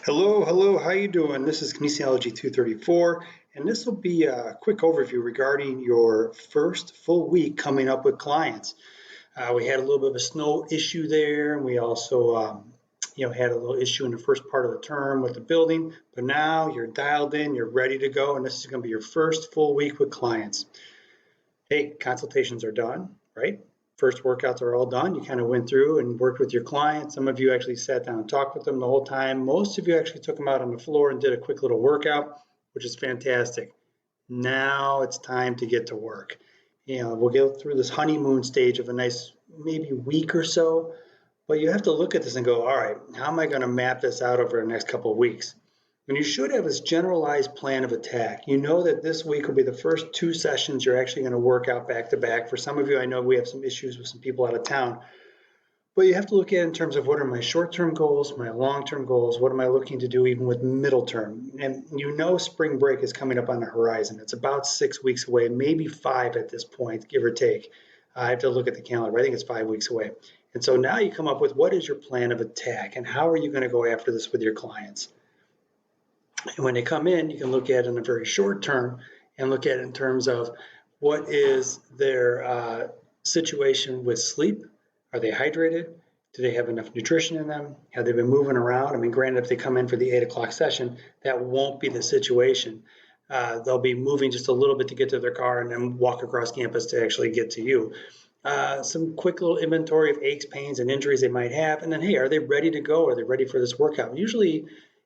Hello, how you doing? This is Kinesiology 234, and this will be a quick overview regarding your first full week coming up with clients. We had a little bit of a snow issue there, and we also had a little issue in the first part of the term with the building, but now you're dialed in, you're ready to go, and this is going to be your first full week with clients. Hey, consultations are done, right? First workouts are all done. You kind of went through and worked with your clients. Some of you actually sat down and talked with them the whole time. Most of you actually took them out on the floor and did a quick little workout, which is fantastic. Now it's time to get to work. We'll go through this honeymoon stage of a nice maybe week or so, but you have to look at this and go, all right, how am I going to map this out over the next couple of weeks? And you should have this generalized plan of attack. You know that this week will be the first 2 sessions you're actually going to work out back to back. For some of you, I know we have some issues with some people out of town. But you have to look at it in terms of what are my short-term goals, my long-term goals, what am I looking to do even with middle term. And you know spring break is coming up on the horizon. It's about 6 weeks away, maybe 5 at this point, give or take. I have to look at the calendar. I think it's 5 weeks away. And so now you come up with what is your plan of attack and how are you going to go after this with your clients? And when they come in, you can look at it in a very short term and look at it in terms of what is their situation with sleep. Are they hydrated? Do they have enough nutrition in them? Have they been moving around? I mean, granted, if they come in for the 8 o'clock session, that won't be the situation. They'll be moving just a little bit to get to their car and then walk across campus to actually get to you. Some quick little inventory of aches, pains, and injuries they might have. And then, hey, are they ready to go? Are they ready for this workout? Usually,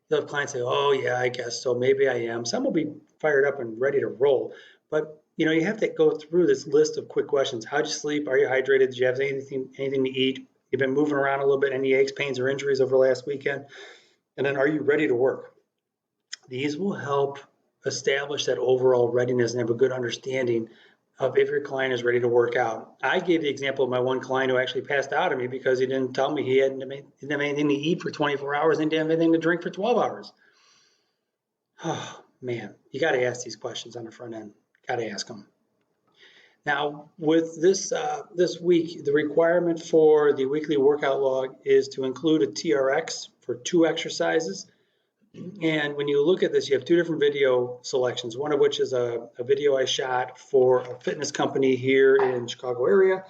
you'll have clients say, oh, yeah, I guess so. Maybe I am. Some will be fired up and ready to roll. But, you have to go through this list of quick questions. How'd you sleep? Are you hydrated? Did you have anything to eat? You've been moving around a little bit. Any aches, pains, or injuries over last weekend? And then, are you ready to work? These will help establish that overall readiness and have a good understanding of if your client is ready to work out. I gave the example of my one client who actually passed out on me because he didn't tell me he didn't have anything to eat for 24 hours and didn't have anything to drink for 12 hours. Oh, man, you got to ask these questions on the front end. Got to ask them. Now, with this week, the requirement for the weekly workout log is to include a TRX for 2 exercises. And when you look at this, you have 2 different video selections, one of which is a video I shot for a fitness company here in the Chicago area.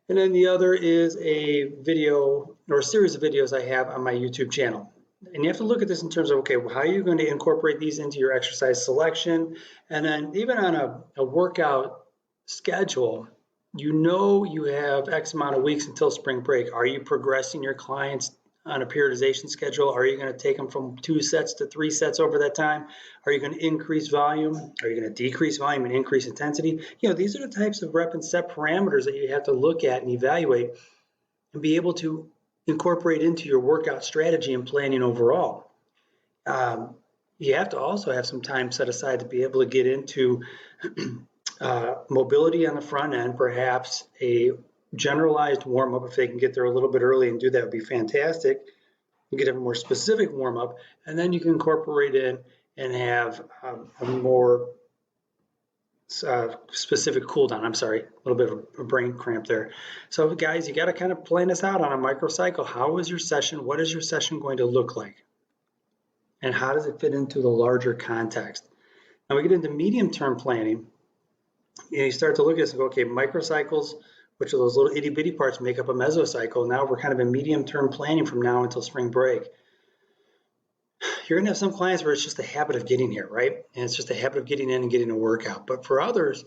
And then the other is a video or a series of videos I have on my YouTube channel. And you have to look at this in terms of, okay, well, how are you going to incorporate these into your exercise selection? And then even on a workout schedule, you have X amount of weeks until spring break. Are you progressing your clients on a periodization schedule? Are you going to take them from 2 sets to 3 sets over that time? Are you going to increase volume? Are you going to decrease volume and increase intensity? These are the types of rep and set parameters that you have to look at and evaluate and be able to incorporate into your workout strategy and planning overall. You have to also have some time set aside to be able to get into mobility on the front end, perhaps a generalized warm-up. If they can get there a little bit early and do that, would be fantastic. You get a more specific warm-up, and then you can incorporate in and have a more specific cool down. I'm sorry, a little bit of a brain cramp there. So guys, you got to kind of plan this out on a microcycle. How is your session? What is your session going to look like? And how does it fit into the larger context? Now we get into medium-term planning, and you start to look at this and go, okay, microcycles, which are those little itty bitty parts, make up a mesocycle. Now we're kind of in medium-term planning from now until spring break. You're going to have some clients where it's just a habit of getting here, right? And it's just a habit of getting in and getting a workout. But for others,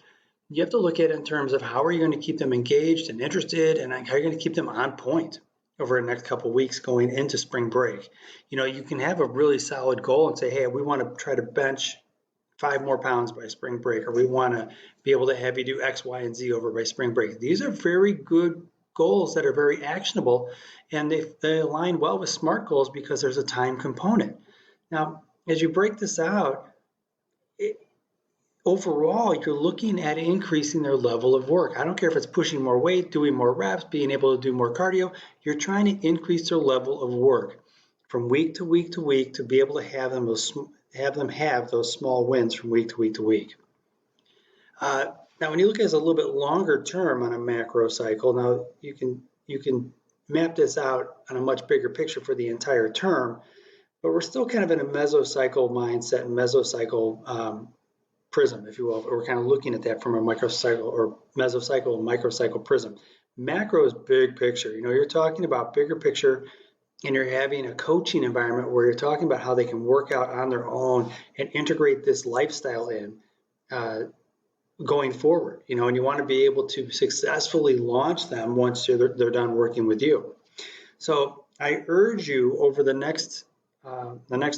you have to look at it in terms of how are you going to keep them engaged and interested, and how are you going to keep them on point over the next couple of weeks going into spring break. You can have a really solid goal and say, hey, we want to try to bench 5 more pounds by spring break, or we want to be able to have you do X, Y, and Z over by spring break. These are very good goals that are very actionable, and they align well with SMART goals because there's a time component. Now, as you break this out, overall, you're looking at increasing their level of work. I don't care if it's pushing more weight, doing more reps, being able to do more cardio. You're trying to increase their level of work from week to week to week to be able to have them have those small wins from week to week to week. Now, when you look at it as a little bit longer term on a macro cycle, now you can map this out on a much bigger picture for the entire term. but we're still kind of in a mesocycle mindset and mesocycle prism, if you will. We're kind of looking at that from a microcycle or mesocycle and microcycle prism. Macro is big picture. You're talking about bigger picture, and you're having a coaching environment where you're talking about how they can work out on their own and integrate this lifestyle in going forward. And you want to be able to successfully launch them once they're done working with you. So I urge you over the next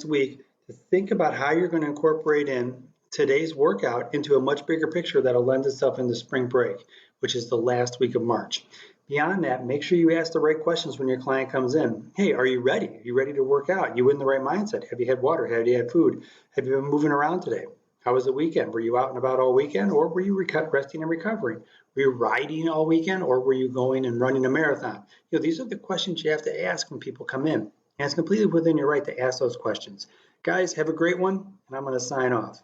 week to think about how you're going to incorporate in today's workout into a much bigger picture that'll lend itself into spring break, which is the last week of March. Beyond that, make sure you ask the right questions when your client comes in. Hey, are you ready? Are you ready to work out? You in the right mindset? Have you had water? Have you had food? Have you been moving around today? How was the weekend? Were you out and about all weekend, or were you resting and recovering? Were you riding all weekend, or were you going and running a marathon? These are the questions you have to ask when people come in. And it's completely within your right to ask those questions. Guys, have a great one, and I'm going to sign off.